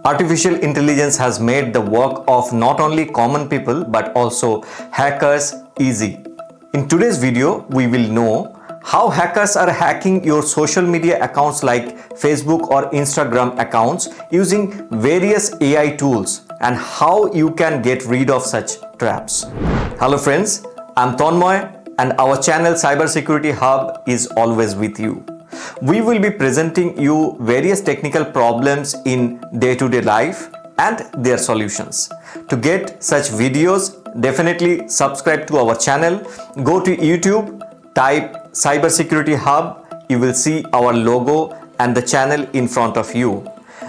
Artificial intelligence has made the work of not only common people but also hackers easy. In today's video, we will know how hackers are hacking your social media accounts like Facebook or Instagram accounts using various AI tools and how you can get rid of such traps. Hello friends, I'm Tanmoy and our channel Cybersecurity Hub is always with you. We will be presenting you various technical problems in day-to-day life and their solutions. To get such videos, definitely subscribe to our channel. Go to YouTube, type Cybersecurity Hub. You will see our logo and the channel in front of you.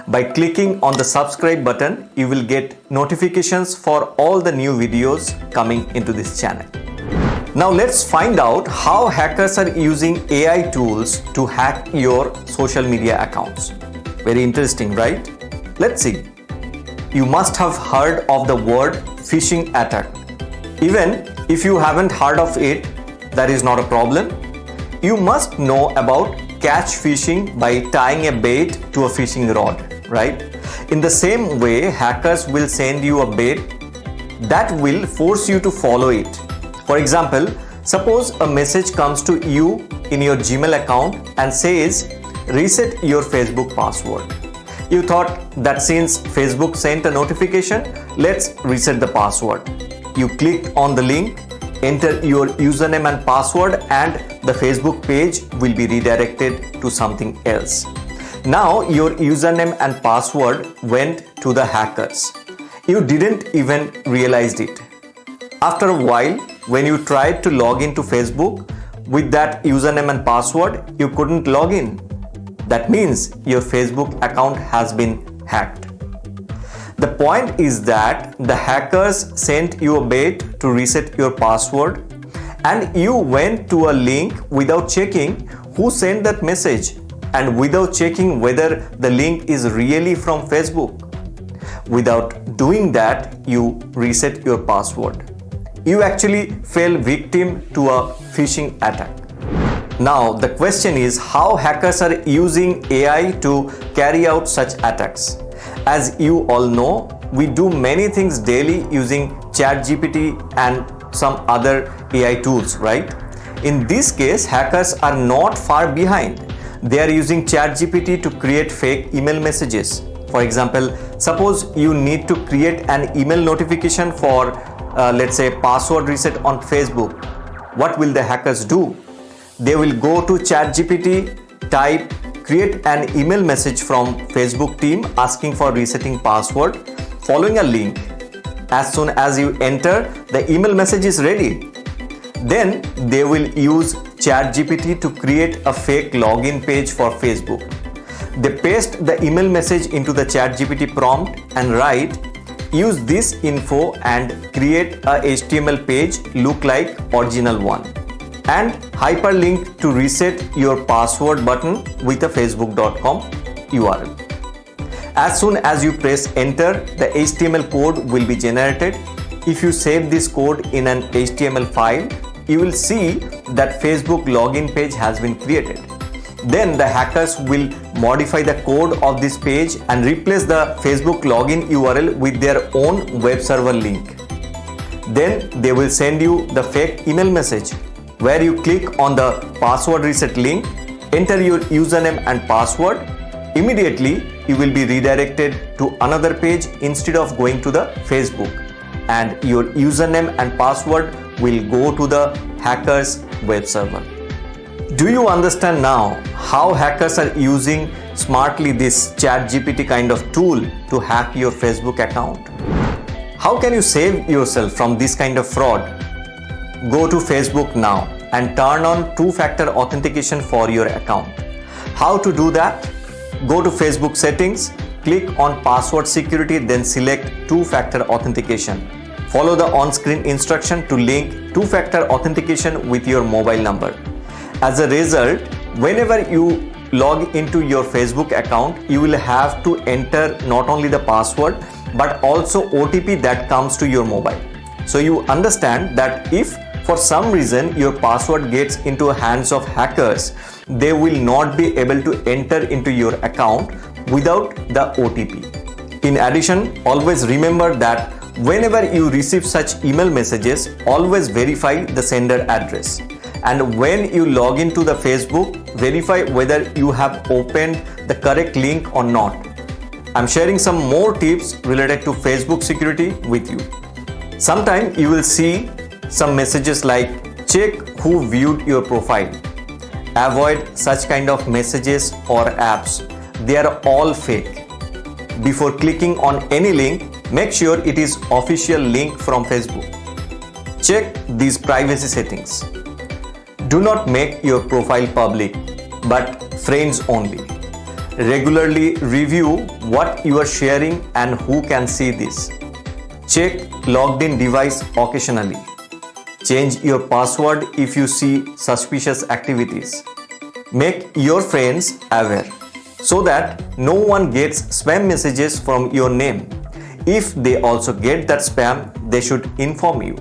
By clicking on the subscribe button, you will get notifications for all the new videos coming into this channel. Now let's find out how hackers are using AI tools to hack your social media accounts. Very interesting, right? Let's see. You must have heard of the word phishing attack. Even if you haven't heard of it, that is not a problem. You must know about catch phishing by tying a bait to a fishing rod, right? In the same way, hackers will send you a bait that will force you to follow it. For example, suppose a message comes to you in your Gmail account and says, reset your Facebook password. You thought that since Facebook sent a notification, let's reset the password. You clicked on the link, enter your username and password, and the Facebook page will be redirected to something else. Now your username and password went to the hackers. You didn't even realize it. After a while, when you tried to log into Facebook with that username and password, you couldn't log in. That means your Facebook account has been hacked. The point is that the hackers sent you a bait to reset your password and you went to a link without checking who sent that message and without checking whether the link is really from Facebook. Without doing that, you reset your password. You actually fell victim to a phishing attack. Now the question is how hackers are using AI to carry out such attacks. As you all know, we do many things daily using ChatGPT and some other AI tools, right? In this case, hackers are not far behind. They are using ChatGPT to create fake email messages. For example, suppose you need to create an email notification for let's say password reset on Facebook. What will the hackers do? They will go to ChatGPT, type, create an email message from Facebook team asking for resetting password, following a link. As soon as you enter, the email message is ready. Then they will use ChatGPT to create a fake login page for Facebook. They paste the email message into the ChatGPT prompt and write, use this info and create a HTML page look like original one, and hyperlink to reset your password button with a facebook.com URL. As soon as you press enter, the HTML code will be generated. If you save this code in an HTML file, you will see that Facebook login page has been created. Then the hackers will modify the code of this page and replace the Facebook login URL with their own web server link. Then they will send you the fake email message where you click on the password reset link, enter your username and password. Immediately you will be redirected to another page instead of going to the Facebook, and your username and password will go to the hacker's web server. Do you understand now how hackers are using smartly this ChatGPT kind of tool to hack your Facebook account? How can you save yourself from this kind of fraud? Go to Facebook now and turn on two-factor authentication for your account. How to do that? Go to Facebook settings, click on password security, then select two-factor authentication. Follow the on-screen instruction to link two-factor authentication with your mobile number. As a result, whenever you log into your Facebook account, you will have to enter not only the password but also OTP that comes to your mobile. So you understand that if for some reason your password gets into the hands of hackers, they will not be able to enter into your account without the OTP. In addition, always remember that whenever you receive such email messages, always verify the sender address. And when you log into the Facebook, verify whether you have opened the correct link or not. I'm sharing some more tips related to Facebook security with you. Sometimes you will see some messages like check who viewed your profile. Avoid such kind of messages or apps. They are all fake. Before clicking on any link, make sure it is official link from Facebook. Check these privacy settings. Do not make your profile public, but friends only. Regularly review what you are sharing and who can see this. Check logged in device occasionally. Change your password if you see suspicious activities. Make your friends aware so that no one gets spam messages from your name. If they also get that spam, they should inform you.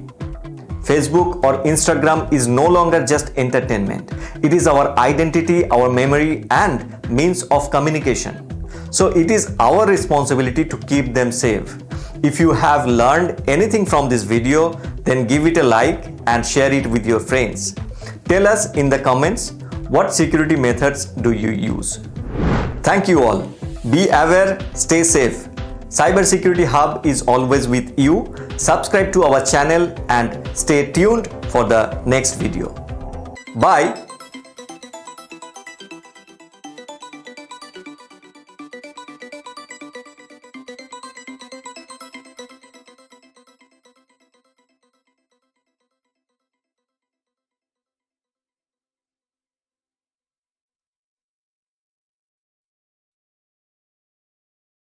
Facebook or Instagram is no longer just entertainment. It is our identity, our memory, and means of communication. So it is our responsibility to keep them safe. If you have learned anything from this video, then give it a like and share it with your friends. Tell us in the comments what security methods do you use. Thank you all. Be aware, stay safe. Cybersecurity Hub is always with you. Subscribe to our channel and stay tuned for the next video. Bye.